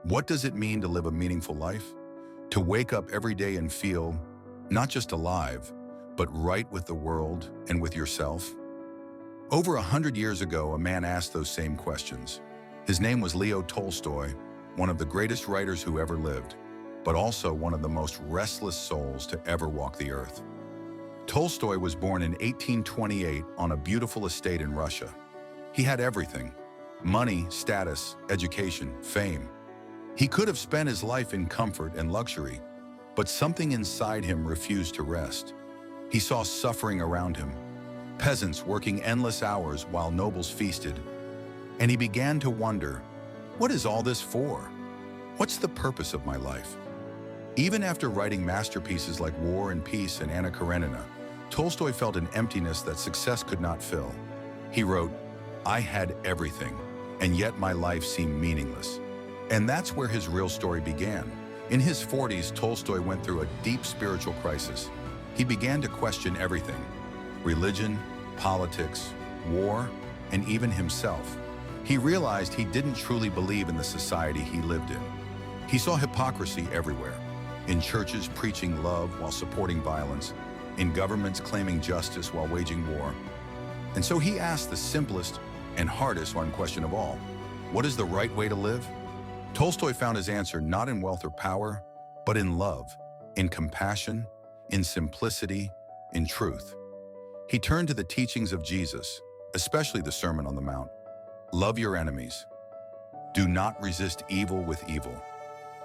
What does it mean to live a meaningful life? To wake up every day and feel not just alive, but right with the world and with yourself? Over 100 years ago, a man asked those same questions. His name was Leo Tolstoy, one of the greatest writers who ever lived, but also one of the most restless souls to ever walk the earth. Tolstoy was born in 1828 on a beautiful estate in Russia. He had everything: money, status, education, fame. He could have spent his life in comfort and luxury, but something inside him refused to rest. He saw suffering around him, peasants working endless hours while nobles feasted, and he began to wonder, what is all this for? What's the purpose of my life? Even after writing masterpieces like War and Peace and Anna Karenina, Tolstoy felt an emptiness that success could not fill. He wrote, "I had everything, and yet my life seemed meaningless." And that's where his real story began. In his 40s, Tolstoy went through a deep spiritual crisis. He began to question everything: religion, politics, war, and even himself. He realized he didn't truly believe in the society he lived in. He saw hypocrisy everywhere, in churches preaching love while supporting violence, in governments claiming justice while waging war. And so he asked the simplest and hardest question of all: what is the right way to live? Tolstoy found his answer not in wealth or power, but in love, in compassion, in simplicity, in truth. He turned to the teachings of Jesus, especially the Sermon on the Mount. Love your enemies. Do not resist evil with evil.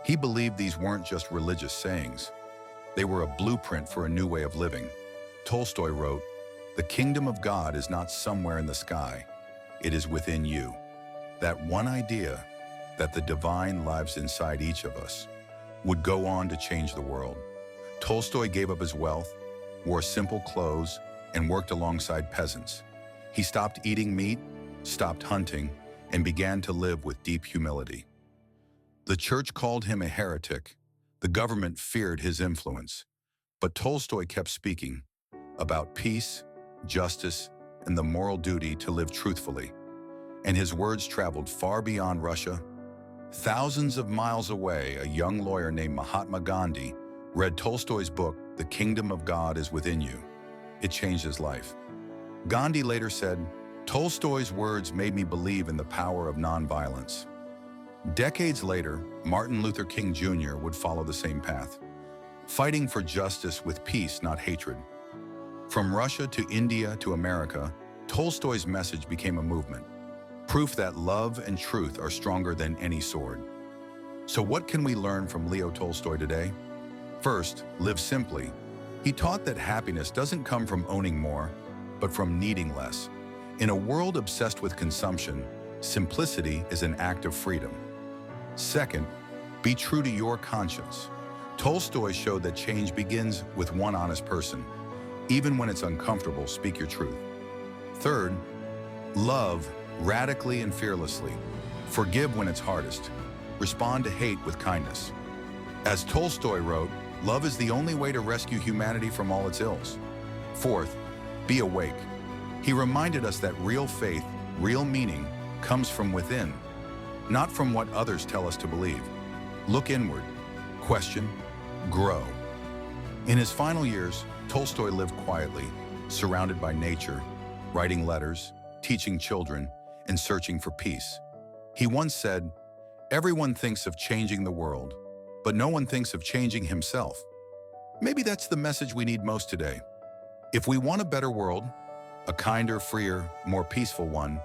He believed these weren't just religious sayings. They were a blueprint for a new way of living. Tolstoy wrote, "The kingdom of God is not somewhere in the sky. It is within you." That one idea, that the divine lives inside each of us, would go on to change the world. Tolstoy gave up his wealth, wore simple clothes, and worked alongside peasants. He stopped eating meat, stopped hunting, and began to live with deep humility. The church called him a heretic. The government feared his influence. But Tolstoy kept speaking about peace, justice, and the moral duty to live truthfully. And his words traveled far beyond Russia. Thousands of miles away, a young lawyer named Mahatma Gandhi read Tolstoy's book, "The Kingdom of God is Within You." It changed his life. Gandhi later said, "Tolstoy's words made me believe in the power of nonviolence." Decades later, Martin Luther King Jr. would follow the same path, fighting for justice with peace, not hatred. From Russia to India to America, Tolstoy's message became a movement, proof that love and truth are stronger than any sword. So what can we learn from Leo Tolstoy today? First, live simply. He taught that happiness doesn't come from owning more, but from needing less. In a world obsessed with consumption, simplicity is an act of freedom. Second, be true to your conscience. Tolstoy showed that change begins with one honest person. Even when it's uncomfortable, speak your truth. Third, love radically and fearlessly. Forgive when it's hardest. Respond to hate with kindness. As Tolstoy wrote, love is the only way to rescue humanity from all its ills. Fourth, be awake. He reminded us that real faith, real meaning, comes from within, not from what others tell us to believe. Look inward, question, grow. In his final years, Tolstoy lived quietly, surrounded by nature, writing letters, teaching children, and searching for peace. He once said, "Everyone thinks of changing the world, but no one thinks of changing himself." Maybe that's the message we need most today. If we want a better world, a kinder, freer, more peaceful one,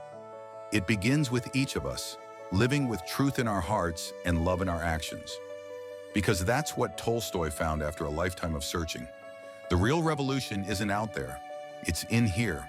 it begins with each of us, living with truth in our hearts and love in our actions. Because that's what Tolstoy found after a lifetime of searching. The real revolution isn't out there, it's in here.